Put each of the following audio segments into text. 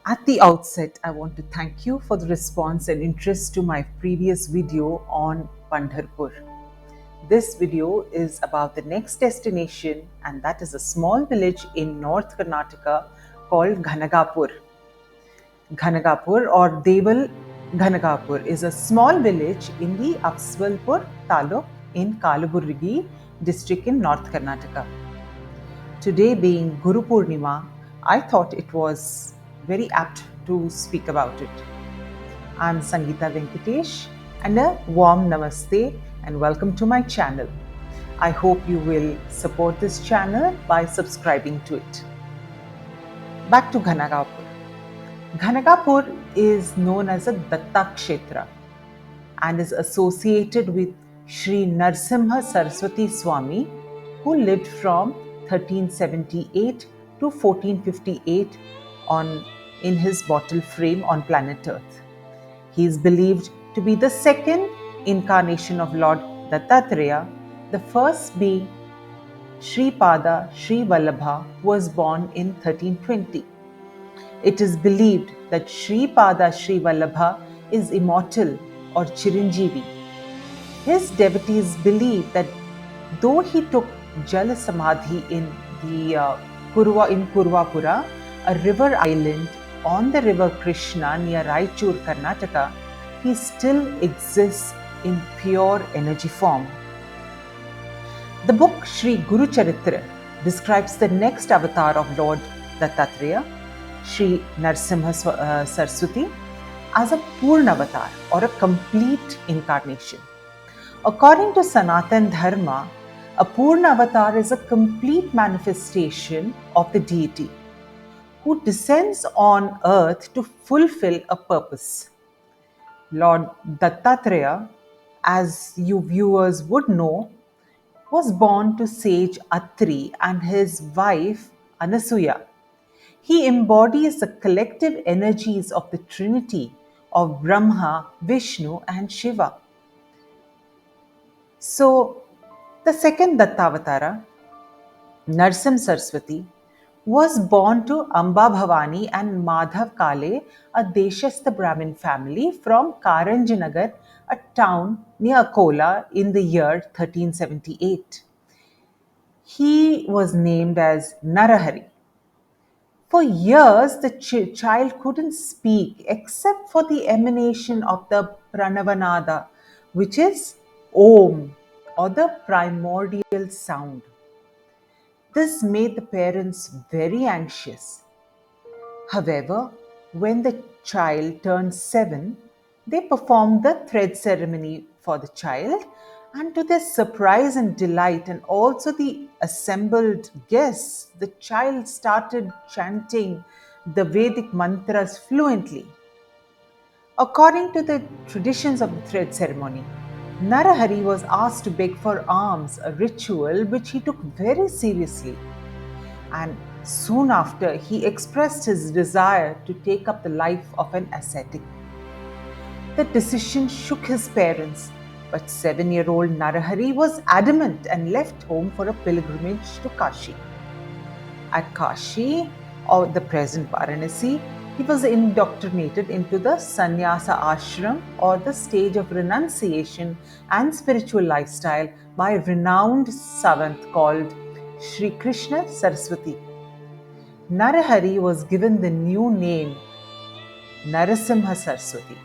At the outset, I want to thank you for the response and interest to my previous video on Pandharpur. This video is about the next destination, and that is a small village in North Karnataka called Ghanagapur. Ghanagapur or Deval Ghanagapur is a small village in the Apswalpur Taluk in Kalaburgi district in North Karnataka. Today being Guru Purnima, I thought it was very apt to speak about it. I'm Sangeeta Venkatesh and a warm namaste and welcome to my channel. I hope you will support this channel by subscribing to it. Back to Ghanagapur. Ghanagapur is known as a Datta-kshetra and is associated with Sri Narasimha Saraswati Swami, who lived from 1378 to 1458 in his bottle frame on planet Earth. He is believed to be the second incarnation of Lord Dattatreya, the first being Sripada Sri Vallabha, who was born in 1320. It is believed that Sripada Sri Vallabha is immortal or Chiranjeevi. His devotees believe that though he took Jala Samadhi in Kurvapura, a river island on the river Krishna near Raichur, Karnataka, he still exists in pure energy form. The book Sri Guru Charitra describes the next avatar of Lord Dattatreya, Sri Narasimha Saraswati, as a Purna avatar or a complete incarnation. According to Sanatan Dharma, a Purna avatar is a complete manifestation of the deity who descends on earth to fulfill a purpose. Lord Dattatreya, as you viewers would know, was born to sage Atri and his wife Anasuya. He embodies the collective energies of the Trinity of Brahma, Vishnu, and Shiva. So, the second Dattavatara, Narasimha Saraswati, was born to Amba Bhavani and Madhav Kale, a Deshastha Brahmin family from Karanjanagar, a town near Akola, in the year 1378. He was named as Narahari. For years, the child couldn't speak except for the emanation of the Pranavanada, which is Om, or the primordial sound. This made the parents very anxious. However, when the child turned 7, they performed the thread ceremony for the child, and to their surprise and delight, and also the assembled guests, the child started chanting the Vedic mantras fluently. According to the traditions of the thread ceremony, Narahari was asked to beg for alms, a ritual which he took very seriously. And soon after, he expressed his desire to take up the life of an ascetic. The decision shook his parents, but 7-year-old Narahari was adamant and left home for a pilgrimage to Kashi. At Kashi, or the present Varanasi, he was indoctrinated into the sannyasa ashram, or the stage of renunciation and spiritual lifestyle, by a renowned savant called Sri Krishna Saraswati. Narahari was given the new name Narasimha Saraswati.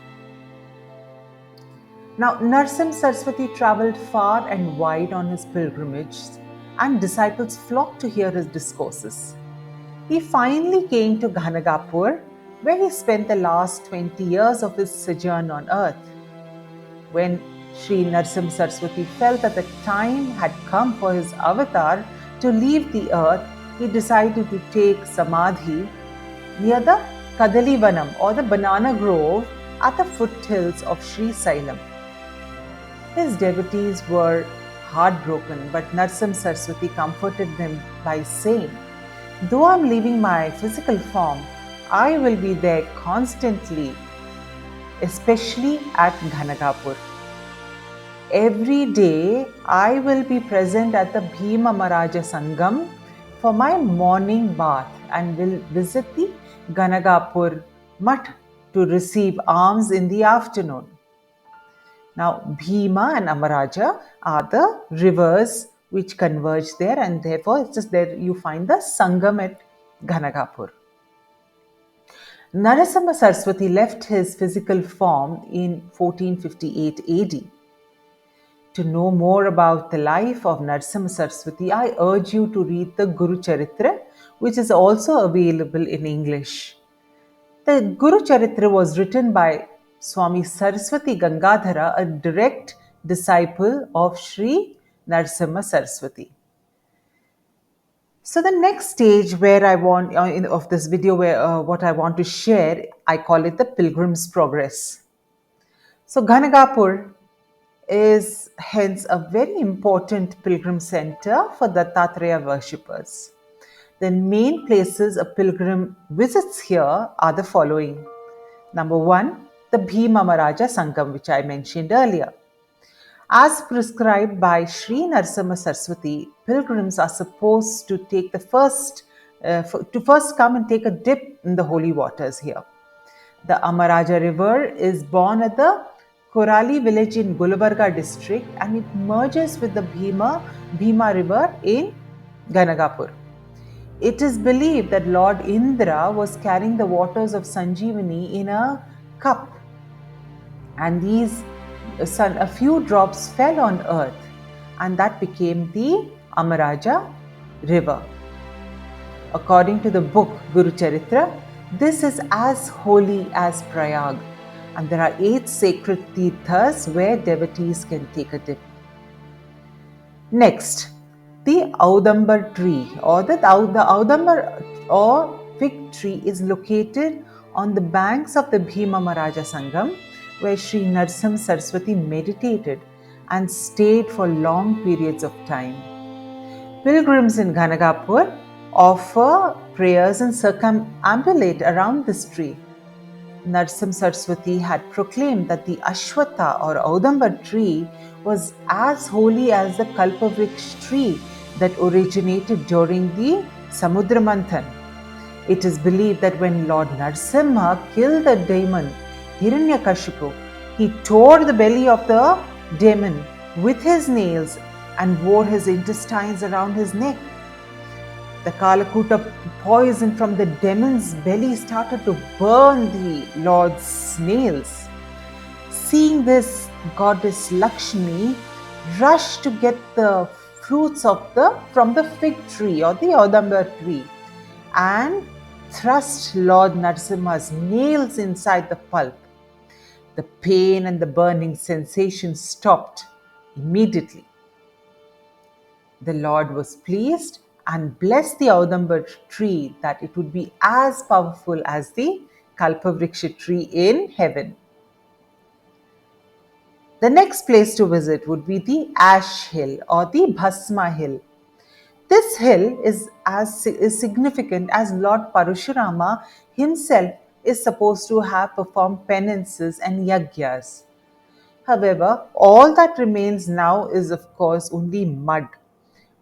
Now, Narasimha Saraswati travelled far and wide on his pilgrimages, and disciples flocked to hear his discourses. He finally came to Ghanagapur, where he spent the last 20 years of his sojourn on earth. When Sri Narasimha Saraswati felt that the time had come for his avatar to leave the earth, he decided to take Samadhi near the Kadalivanam, or the banana grove, at the foothills of Sri Sailam. His devotees were heartbroken, but Narasimha Saraswati comforted them by saying, "Though I am leaving my physical form, I will be there constantly, especially at Ghanagapur." Every day I will be present at the Bhima Maraja Sangam for my morning bath and will visit the Ghanagapur Mutt to receive alms in the afternoon. Now, Bhima and Amaraja are the rivers which converge there, and therefore it's just there you find the Sangam at Ghanagapur. Narasimha Saraswati left his physical form in 1458 AD. To know more about the life of Narasimha Saraswati, I urge you to read the Guru Charitra, which is also available in English. The Guru Charitra was written by Swami Saraswati Gangadhara, a direct disciple of Sri Narasimha Saraswati. So the next stage where I want of this video, where what I want to share, I call it the Pilgrim's Progress. So Ghanagapur is hence a very important pilgrim center for Dattatreya worshippers. The main places a pilgrim visits here are the following. Number 1, the Bhima Maraja Sangam, which I mentioned earlier. As prescribed by Sri Narasimha Saraswati, pilgrims are supposed to take the first come and take a dip in the holy waters here. The Amaraja River is born at the Korali village in Gulbarga district, and it merges with the Bhima River in Ghanagapur. It is believed that Lord Indra was carrying the waters of Sanjeevani in a cup, and a few drops fell on earth, and that became the Amaraja River. According to the book Guru Charitra, this is as holy as Prayag, and there are 8 sacred tirthas where devotees can take a dip. Next, the Audambar tree or the Audambar or fig tree is located on the banks of the Bhima Maraja Sangam, where Sri Narasimha Saraswati meditated and stayed for long periods of time. Pilgrims in Ghanagapur offer prayers and circumambulate around this tree. Narasimha Saraswati had proclaimed that the Ashwatha or Audambar tree was as holy as the Kalpavriksha tree that originated during the Samudra Manthan. It is believed that when Lord Narasimha killed the demon Hiranyakashipu, he tore the belly of the demon with his nails and wore his intestines around his neck. The Kalakuta poison from the demon's belly started to burn the Lord's nails. Seeing this, goddess Lakshmi rushed to get the fruits from the fig tree or the Audambar tree and thrust Lord Narasimha's nails inside the pulp. The pain and the burning sensation stopped immediately. The Lord was pleased and blessed the Audambar tree that it would be as powerful as the Kalpavriksha tree in heaven. The next place to visit would be the Ash Hill or the Bhasma Hill. This hill is significant as Lord Parashurama himself is supposed to have performed penances and yagyas. However, all that remains now is of course only mud,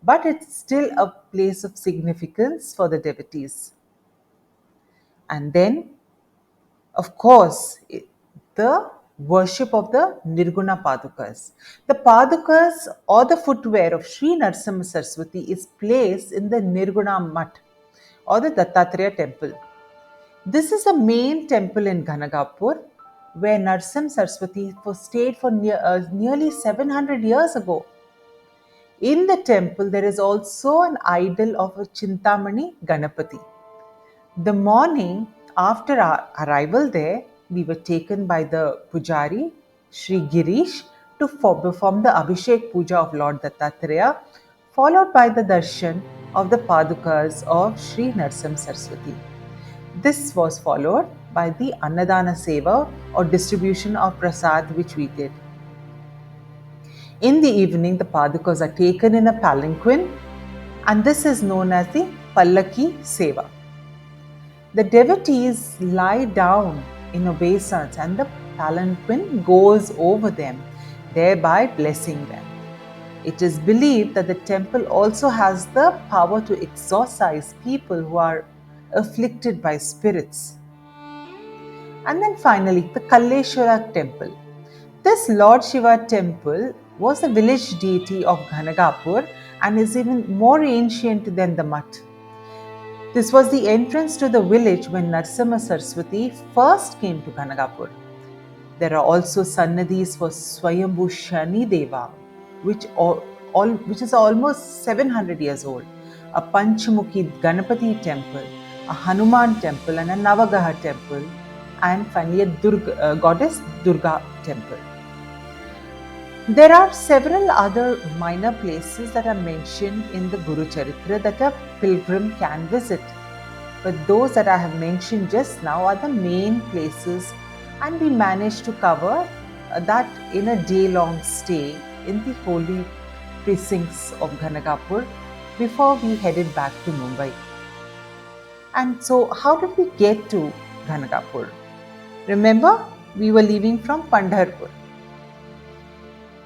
but it's still a place of significance for the devotees. And then, of course, the worship of the Nirguna Padukas. The Padukas or the footwear of Sri Narasimha Saraswati is placed in the Nirguna Mutt or the Dattatreya temple. This is a main temple in Ghanagapur where Narasimha Saraswati stayed for nearly 700 years ago. In the temple, there is also an idol of a Chintamani Ganapati. The morning after our arrival there, we were taken by the Pujari, Sri Girish, to perform the Abhishek Puja of Lord Dattatreya, followed by the darshan of the Padukas of Sri Narasimha Saraswati. This was followed by the Annadana Seva or distribution of prasad which we did. In the evening, the Padukas are taken in a palanquin, and this is known as the Pallaki Seva. The devotees lie down in obeisance and the palanquin goes over them. thereby blessing them. It is believed that the temple also has the power to exorcise people who are afflicted by spirits. And then finally, the Kalleshwara temple. This Lord Shiva temple was a village deity of Ghanagapur and is even more ancient than the Mutt. This was the entrance to the village when Narasimha Saraswati first came to Ghanagapur. There are also Sannadhis for Swayambhu Shani Deva, which is almost 700 years old, a Panchamuki Ganapati temple, a Hanuman temple, and a Navagaha temple, and finally a goddess Durga temple. There are several other minor places that are mentioned in the Guru Charitra that a pilgrim can visit. But those that I have mentioned just now are the main places, and we managed to cover that in a day-long stay in the holy precincts of Ghanagapur before we headed back to Mumbai. And so, how did we get to Ghanagapur? Remember, we were leaving from Pandharpur.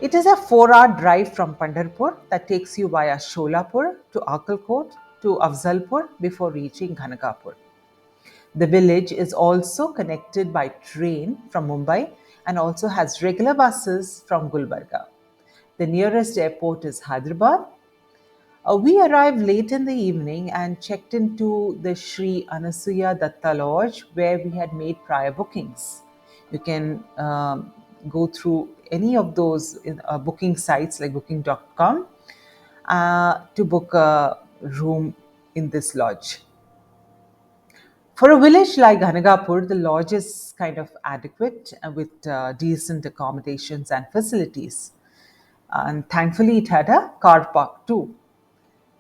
It is a 4-hour drive from Pandharpur that takes you via Sholapur to Akalkot to Afzalpur before reaching Ghanagapur. The village is also connected by train from Mumbai and also has regular buses from Gulbarga. The nearest airport is Hyderabad. We arrived late in the evening and checked into the Sri Anasuya Datta Lodge where we had made prior bookings. You can go through any of those booking sites like booking.com to book a room in this lodge. For a village like Ghanagapur, the lodge is kind of adequate with decent accommodations and facilities. And thankfully, it had a car park too.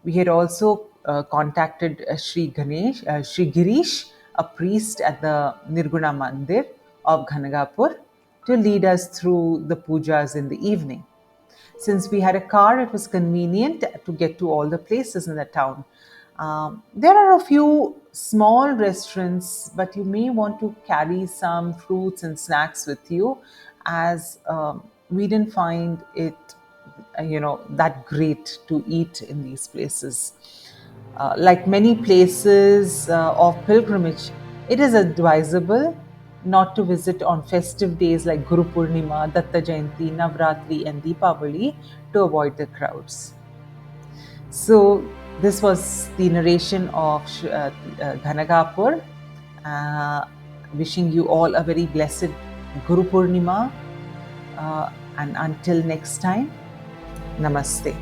We had also contacted Sri Girish, a priest at the Nirguna Mandir of Ghanagapur, to lead us through the pujas in the evening. Since we had a car, it was convenient to get to all the places in the town. There are a few small restaurants, but you may want to carry some fruits and snacks with you, as we didn't find it, that great to eat in these places. Like many places of pilgrimage, it is advisable not to visit on festive days like Guru Purnima, Datta Jayanti, Navratri, and Deepavali to avoid the crowds. So, this was the narration of Ghanagapur. Wishing you all a very blessed Guru Purnima. And until next time, Namaste.